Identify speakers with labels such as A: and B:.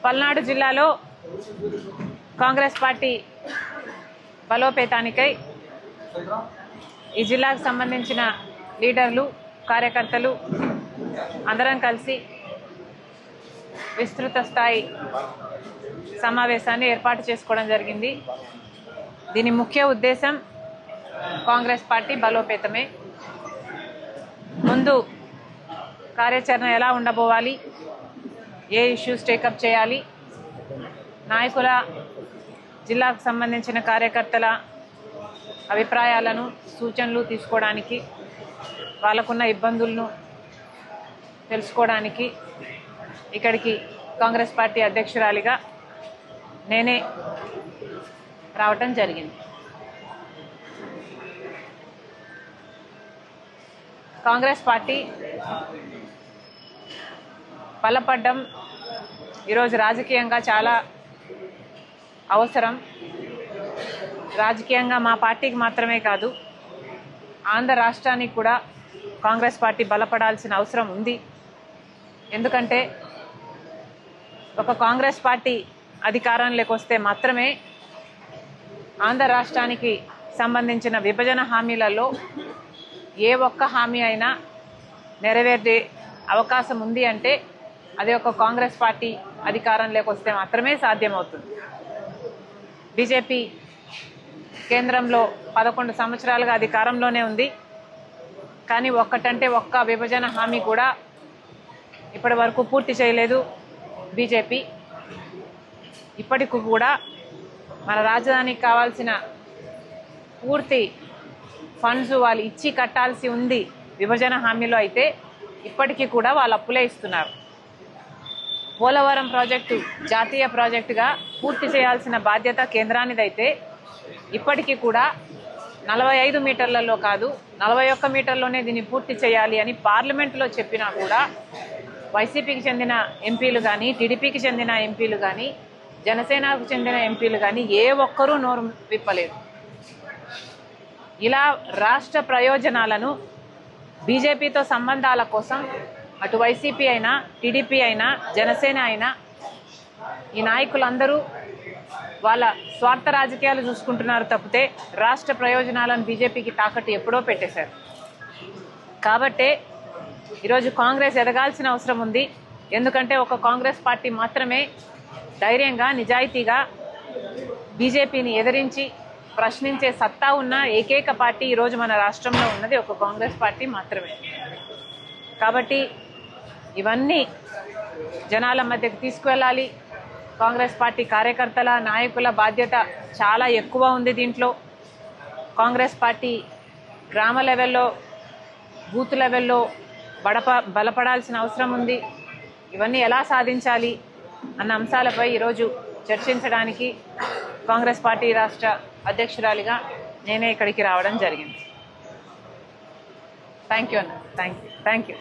A: పల్నాడు జిల్లాలో కాంగ్రెస్ పార్టీ బలోపేతానికై ఈ జిల్లాకు సంబంధించిన లీడర్లు కార్యకర్తలు అందరం కలిసి విస్తృత స్థాయి సమావేశాన్ని ఏర్పాటు చేసుకోవడం జరిగింది. దీని ముఖ్య ఉద్దేశం కాంగ్రెస్ పార్టీ బలోపేతమే. ముందు కార్యాచరణ ఎలా ఉండబోవాలి, ఏ ఇష్యూస్ టేకప్ చేయాలి, నాయకుల జిల్లాకు సంబంధించిన కార్యకర్తల అభిప్రాయాలను సూచనలు తీసుకోవడానికి, వాళ్ళకున్న ఇబ్బందులను తెలుసుకోవడానికి ఇక్కడికి కాంగ్రెస్ పార్టీ అధ్యక్షురాలిగా నేనే రావటం జరిగింది. కాంగ్రెస్ పార్టీ బలపడ్డం ఈరోజు రాజకీయంగా చాలా అవసరం. రాజకీయంగా మా పార్టీకి మాత్రమే కాదు, ఆంధ్ర రాష్ట్రానికి కూడా కాంగ్రెస్ పార్టీ బలపడాల్సిన అవసరం ఉంది. ఎందుకంటే ఒక కాంగ్రెస్ పార్టీ అధికారంలోకి వస్తే మాత్రమే ఆంధ్ర రాష్ట్రానికి సంబంధించిన విభజన హామీలలో ఏ ఒక్క హామీ అయినా నెరవేరే అవకాశం ఉంది అంటే అది ఒక కాంగ్రెస్ పార్టీ అధికారంలోకి వస్తే మాత్రమే సాధ్యమవుతుంది. బీజేపీ కేంద్రంలో 11 సంవత్సరాలుగా అధికారంలోనే ఉంది, కానీ ఒక్కటంటే ఒక్క విభజన హామీ కూడా ఇప్పటి వరకు పూర్తి చేయలేదు బీజేపీ. ఇప్పటికి కూడా మన రాజధానికి కావాల్సిన పూర్తి ఫండ్స్ వాళ్ళు ఇచ్చి కట్టాల్సి ఉంది విభజన హామీలో. అయితే ఇప్పటికీ కూడా వాళ్ళు అప్పులే ఇస్తున్నారు. పోలవరం ప్రాజెక్టు జాతీయ ప్రాజెక్టుగా పూర్తి చేయాల్సిన బాధ్యత కేంద్రానిదైతే ఇప్పటికీ కూడా 45 మీటర్లలో కాదు 41 మీటర్లోనే దీన్ని పూర్తి చేయాలి అని పార్లమెంటులో చెప్పినా కూడా వైసీపీకి చెందిన ఎంపీలు కానీ, టీడీపీకి చెందిన ఎంపీలు కానీ, జనసేనకు చెందిన ఎంపీలు కానీ ఏ ఒక్కరూ నోరు విప్పలేదు. ఇలా రాష్ట్ర ప్రయోజనాలను బీజేపీతో సంబంధాల కోసం అటు వైసీపీ అయినా, టీడీపీ అయినా, జనసేన అయినా ఈ నాయకులందరూ వాళ్ళ స్వార్థ రాజకీయాలు చూసుకుంటున్నారు తప్పితే రాష్ట్ర ప్రయోజనాలను బీజేపీకి తాకట్టు ఎప్పుడో పెట్టేశారు. కాబట్టే ఈరోజు కాంగ్రెస్ ఎదగాల్సిన అవసరం ఉంది. ఎందుకంటే ఒక కాంగ్రెస్ పార్టీ మాత్రమే ధైర్యంగా, నిజాయితీగా బీజేపీని ఎదిరించి ప్రశ్నించే సత్తా ఉన్న ఏకైక పార్టీ ఈరోజు మన రాష్ట్రంలో ఉన్నది ఒక కాంగ్రెస్ పార్టీ మాత్రమే. కాబట్టి ఇవన్నీ జనాల మధ్యకు తీసుకువెళ్ళాలి. కాంగ్రెస్ పార్టీ కార్యకర్తల, నాయకుల బాధ్యత చాలా ఎక్కువ ఉంది దీంట్లో. కాంగ్రెస్ పార్టీ గ్రామ లెవెల్లో, బూత్ లెవెల్లో బలపడాల్సిన అవసరం ఉంది. ఇవన్నీ ఎలా సాధించాలి అన్న అంశాలపై ఈరోజు చర్చించడానికి కాంగ్రెస్ పార్టీ రాష్ట్ర అధ్యక్షురాలిగా నేనే ఇక్కడికి రావడం జరిగింది. థ్యాంక్ యూ అన్న. Thank you.